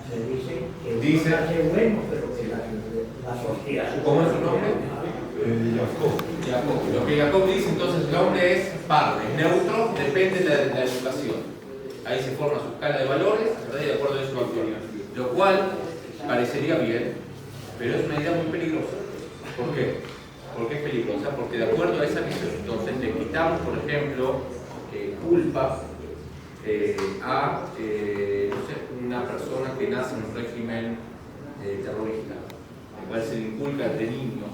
Se dice que Dice, es bueno, pero que la sociedad... ¿cómo es su nombre? Jacob. Jacob. Lo que Jacob dice entonces, el hombre es par, es neutro, depende de la educación. Ahí se forma su escala de valores, ¿verdad? Y de acuerdo a eso actúa. Lo cual parecería bien, pero es una idea muy peligrosa. ¿Por qué? ¿Por qué es peligrosa? Porque de acuerdo a esa visión, entonces le quitamos, por ejemplo, culpa a no sé, una persona que nace en un régimen terrorista, al cual se le inculca desde niño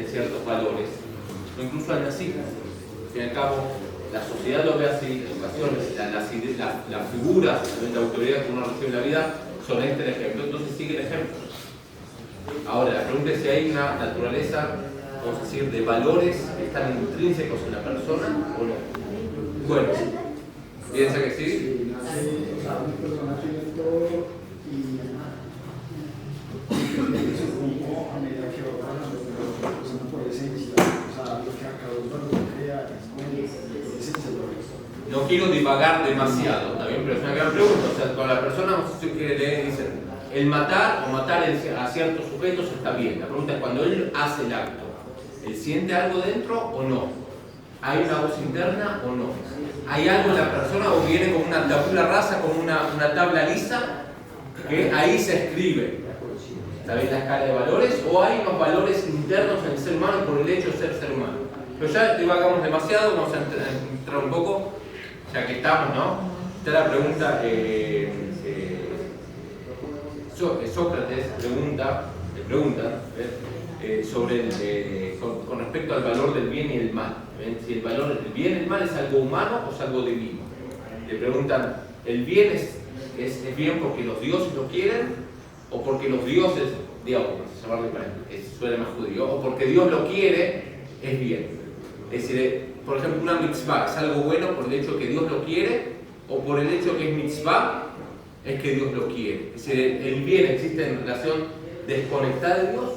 ciertos valores, o incluso al nazismo. Al fin y al cabo, la sociedad lo ve así, la educación, las figuras de autoridad que uno recibe en la vida son este ejemplo, entonces sigue el ejemplo. Ahora, la pregunta es si hay una naturaleza, vamos a decir, de valores que están intrínsecos en la persona o no. Bueno, ¿piensa que sí? Un personaje de todo y se como a medida que va pasando la persona por esencia, o sea, lo que acabó de crear es como por esencia lo es. No quiero divagar demasiado, ¿está bien? Pero es una gran pregunta. O sea, cuando la persona quiere leer, dice, el matar o matar a ciertos sujetos está bien. La pregunta es, cuando él hace el acto, ¿él siente algo dentro o no? ¿Hay una voz interna o no? ¿Hay algo en la persona o viene como una tabula rasa, como una tabla lisa, que ahí se escribe? ¿Sabéis la escala de valores? ¿O hay unos valores internos en el ser humano por el hecho de ser humano? Pero ya divagamos demasiado, vamos a entrar un poco, ya que estamos, ¿no? Está la pregunta, Sócrates le pregunta sobre con respecto al valor del bien y el mal. Si el valor del bien y el mal es algo humano o es algo divino. Le preguntan, ¿el bien es bien porque los dioses lo quieren o porque los dioses, digamos, suena más judío, o porque Dios lo quiere, es bien? Es decir, por ejemplo, una mitzvah es algo bueno por el hecho de que Dios lo quiere, o por el hecho de que es mitzvah, es que Dios lo quiere. Es decir, el bien existe en relación desconectada de Dios,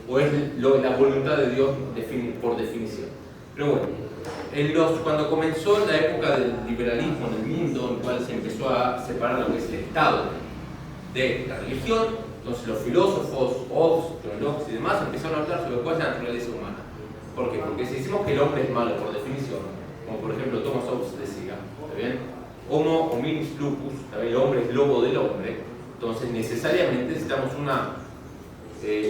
o es la voluntad de Dios por definición. Pero bueno, cuando comenzó la época del liberalismo en el mundo, en el cual se empezó a separar lo que es el Estado de la religión, entonces los filósofos, Hobbes, John Locke y demás empezaron a hablar sobre cuál es la naturaleza humana. ¿Por qué? Porque si decimos que el hombre es malo por definición, como por ejemplo Thomas Hobbes decía, ¿está bien? Homo hominis lupus, ¿está bien? El hombre es lobo del hombre, entonces necesariamente necesitamos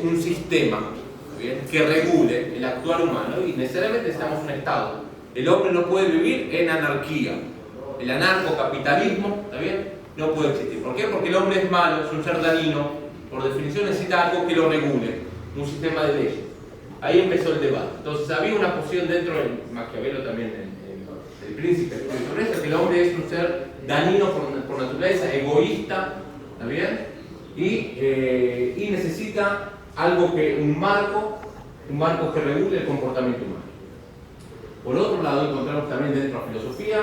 un sistema, ¿está bien?, que regule el actuar humano, y necesariamente necesitamos un Estado. El hombre no puede vivir en anarquía. El anarcocapitalismo, ¿está bien?, no puede existir. ¿Por qué? Porque el hombre es malo, es un ser dañino, por definición necesita algo que lo regule, un sistema de leyes. Ahí empezó el debate. Entonces había una posición dentro de Maquiavelo también, el príncipe, sobre eso, que el hombre es un ser dañino por naturaleza, egoísta, ¿está bien? Y necesita algo un marco que regule el comportamiento humano. Por otro lado, encontramos también dentro de la filosofía,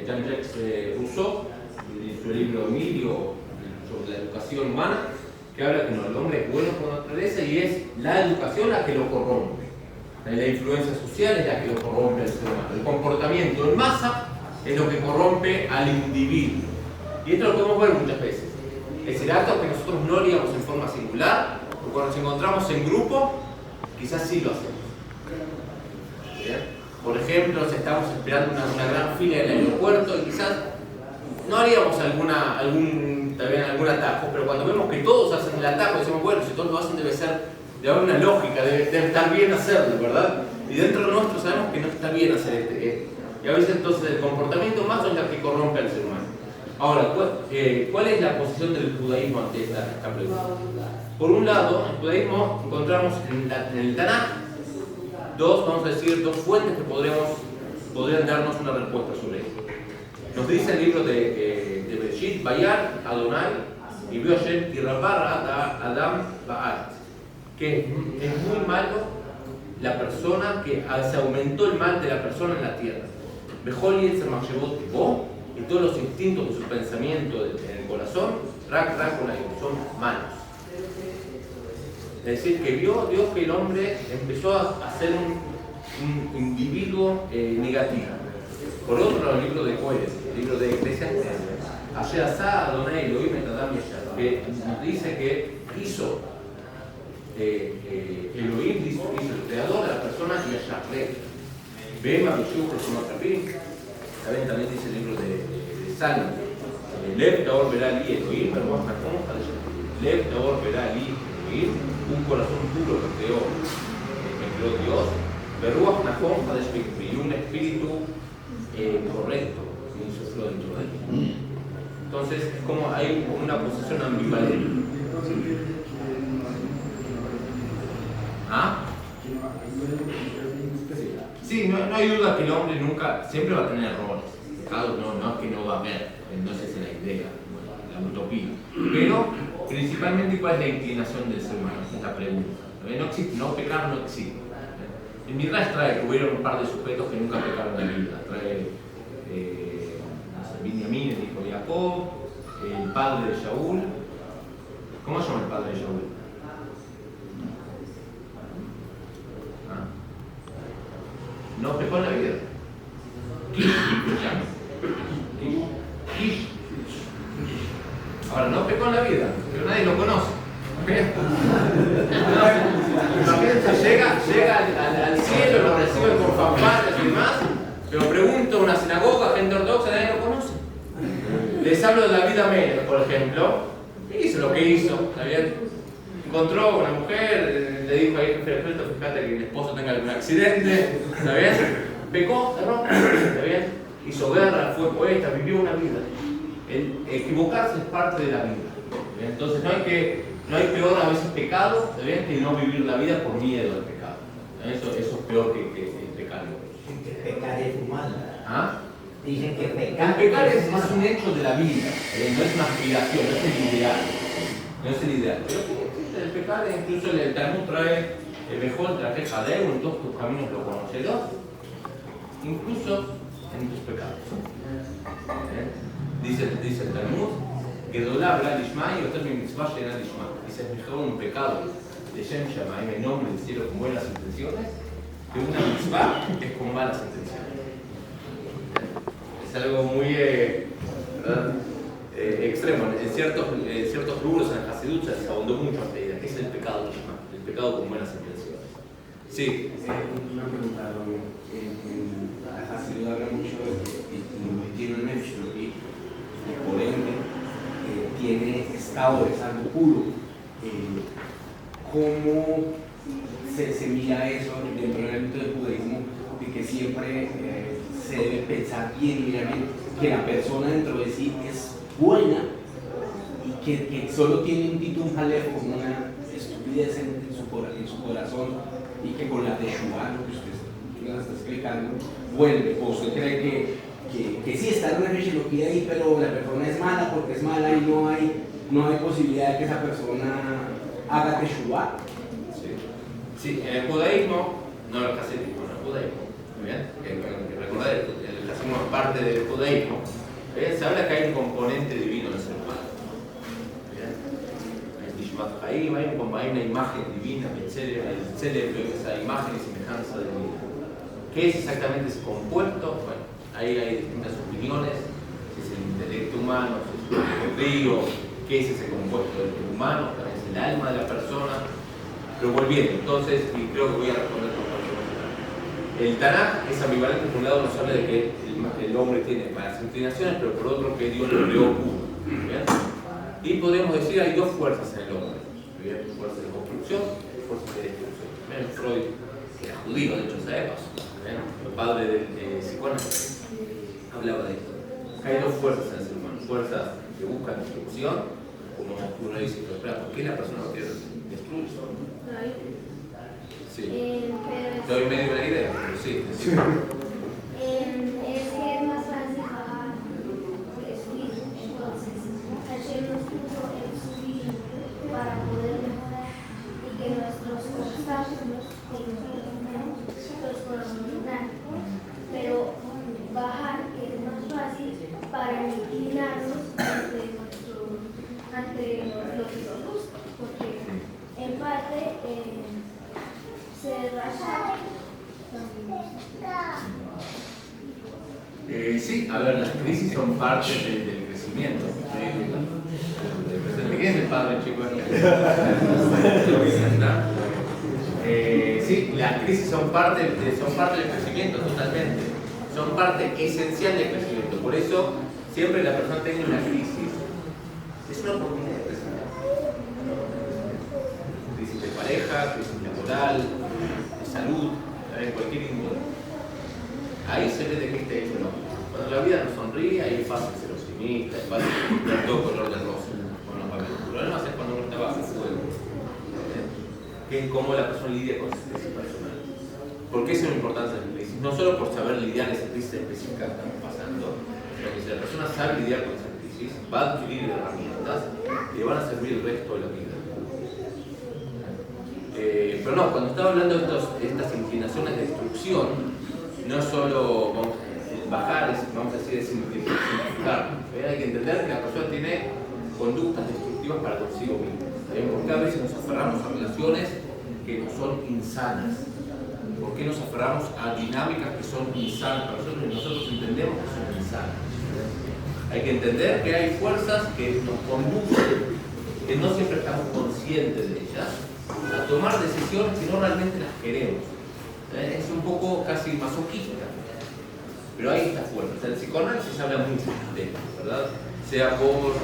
Jean-Jacques Rousseau, en su libro Emilio, sobre la educación humana, que habla que no, el hombre es bueno por naturaleza y es la educación la que lo corrompe. La influencia social es la que lo corrompe al ser humano. El comportamiento en masa es lo que corrompe al individuo. Y esto lo podemos ver muchas veces. Es decir, actos que nosotros no haríamos en forma singular, o cuando nos encontramos en grupo, quizás sí lo hacemos. ¿Bien? Por ejemplo, si estamos esperando una gran fila en el aeropuerto, y quizás no haríamos algún atajo, pero cuando vemos que todos hacen el atajo, decimos, bueno, si todos lo hacen debe haber una lógica, debe estar bien hacerlo, ¿verdad? Y dentro de nosotros sabemos que no está bien hacer esto. Y a veces entonces el comportamiento más es la que corrompe al ser humano. Ahora, ¿cuál es la posición del judaísmo ante esta pregunta? Por un lado, en el judaísmo encontramos en el Tanaj vamos a decir, dos fuentes que podrían darnos una respuesta sobre esto. Nos dice el libro de Bereshit, Bayar, Adonai, y Hashem Tirapar Adam Ba'at, que es muy malo la persona, que se aumentó el mal de la persona en la tierra. Bejol Yetzer Machshevot Tibó, y todos los instintos de su pensamiento en el corazón, son malos. Es decir, que vio Dios que el hombre empezó a ser un individuo negativo. Por otro lado, el libro de Coelet, el libro de Eclesiastés, Asheasá Adonai Elohim et Adam Yashar, que nos dice que hizo Elohim, hizo el creador de la persona Yashar. Bema Bishuk Shemot Rabim, también dice el libro de Salmo. Lev Taor Verá Li Elohim, Ruach Nachon Hadashim. Lev Taor Verá Li Elohim, un corazón puro que creó Dios. Ruach Nachon Hadashim, y un espíritu correcto que insufló dentro de él. Entonces es como hay una posición ambivalente. ¿Ah? Sí, no hay duda que el hombre nunca, siempre va a tener errores. Pecados no es que no va a haber, no es esa la idea, la utopía. Pero principalmente, ¿cuál es la inclinación del ser humano? Esa es la pregunta. No existe, no pecar no existe. El Midrash trae que hubieron un par de sujetos que nunca pecaron en la vida. Trae Binyamin, el hijo de Jacob, el padre de Shaul. ¿Cómo se llama el padre de Shaul? No pecó en la vida. Kish. Ahora, no pecó en la vida, pero nadie lo conoce. Imagínense, llega al cielo, lo reciben con fanfarrias y demás, pero pregunto a una sinagoga, gente ortodoxa, nadie lo conoce. Les hablo de David Amelech, por ejemplo, y hizo lo que hizo, ¿está bien? Encontró a una mujer, le dijo ahí, perfecto, fíjate que el esposo tenga algún accidente, ¿está bien? Pecó, erró, ¿está bien? Hizo guerra, fue poeta, vivió una vida. El equivocarse es parte de la vida. ¿Bien? Entonces no hay peor a veces pecado, ¿está bien? Que no vivir la vida por miedo al pecado. Eso es peor que el pecado. Pecar es humano. ¿Ah? Dicen que El pecar pecar es un hecho de la vida, no es una aspiración, no es el ideal. No es el ideal. Pero el pecar, incluso el Talmud trae mejor traje jadeo, en todos tus caminos lo conocerás, incluso en tus pecados. Dice el Talmud, Gedolá habla Lishma y otro mi mitzvah llena Lishma. Dice, es mejor un pecado de Shem Shamayim en nombre del cielo con buenas intenciones que una mitzvah que es con malas intenciones. Es algo muy extremo. En ciertos rubros en la Hasidut se abundó mucho esta idea. ¿Qué es el pecado Lishma? El pecado con buenas intenciones. Sí. Una pregunta, en la Hasidut habla mucho y tiene un hecho y por ende tiene estado de algo puro. ¿Cómo se mira eso dentro del ámbito del judaísmo? De que siempre se debe pensar bien y mirar bien que la persona dentro de sí es buena y que solo tiene un titum jalef como una estupidez en su corazón y que con la teshuva, lo que usted nos está explicando, vuelve. ¿O usted cree que sí está en una fechilogía ahí, pero la persona es mala porque es mala y no hay posibilidad de que esa persona haga teshuva? Sí, en el judaísmo, no en el hasidismo, en el judaísmo, ¿bien? Recordad, el hasidismo es parte del judaísmo. ¿Bien? Se habla que hay un componente divino en el ser humano. ¿Bien? El Nishmat Chaim, hay una imagen divina, el célebre, esa imagen y semejanza de vida. ¿Qué es exactamente ese compuesto? Bueno, ahí hay distintas opiniones, si es el intelecto humano, si es el río, qué es ese compuesto del ser humano, también es el alma de la persona. Pero volviendo, entonces, y creo que voy a responder con el Tanaj es ambivalente. Por un lado nos habla de que el hombre tiene malas inclinaciones, pero por otro que Dios lo creó puro. ¿Bien? Y podemos decir hay dos fuerzas en el hombre. ¿Bien? Fuerza de construcción y fuerza de destrucción. ¿Bien? Freud, que era judío de hecho en esa época, el padre del psicoanálisis, hablaba de esto. Hay dos fuerzas en el ser humano. Fuerzas que buscan destrucción, como uno dice, pero espera, ¿por qué la persona no quiere destruir? Sí. Te doy medio la idea, pero sí. Es que es más fácil bajar que subir. Entonces, Hashem nos puso en subir para poder mejorar y que nuestros obstáculos los podamos lograr. Pero bajar es más fácil para inclinarnos ante lo que nos gusta, porque en parte se raya. Sí, a ver, las crisis son parte del crecimiento. crecimiento. ¿Quién es el padre, chicos? Sí, las crisis son parte del crecimiento, totalmente. Son parte esencial del crecimiento. Por eso, siempre la persona tenga una crisis, es una oportunidad de crecimiento. Crisis de pareja, crisis laboral, de salud, en cualquier índole. Ahí se ve de qué está hecho el hombre. Cuando la vida nos sonríe, ahí es fácil ser optimista, es fácil ver todo color de rosa. El problema es cuando uno está bajo fuego. Que es cómo la persona lidia con esa crisis personal. ¿Por qué es una importancia de la crisis? No solo por saber lidiar esa crisis específica que estamos pasando, sino que si la persona sabe lidiar con esa crisis, va a adquirir herramientas que le van a servir el resto de la vida. Pero no, cuando estaba hablando de estas inclinaciones de destrucción, no solo bajar, vamos a decir, es simplificar. Hay que entender que la persona tiene conductas destructivas para consigo mismo. Porque a veces nos aferramos a relaciones que no son insanas. ¿Por qué nos aferramos a dinámicas que son insanas? Nosotros entendemos que son insanas. Hay que entender que hay fuerzas que nos conducen, que no siempre estamos conscientes de ellas, a tomar decisiones que no realmente las queremos. Es un poco casi masoquista. Pero hay estas fuerzas. En el psicoanálisis se habla mucho de esto, ¿verdad? Sea por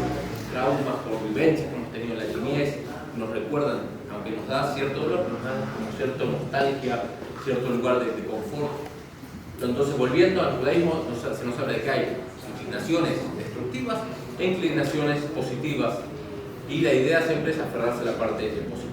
traumas, por vivencias que hemos tenido en la niñez, nos recuerdan, aunque nos da cierto dolor, nos dan como cierta nostalgia, cierto lugar de confort. Entonces, volviendo al judaísmo, se nos habla de que hay inclinaciones destructivas e inclinaciones positivas, y la idea siempre es aferrarse a la parte positiva.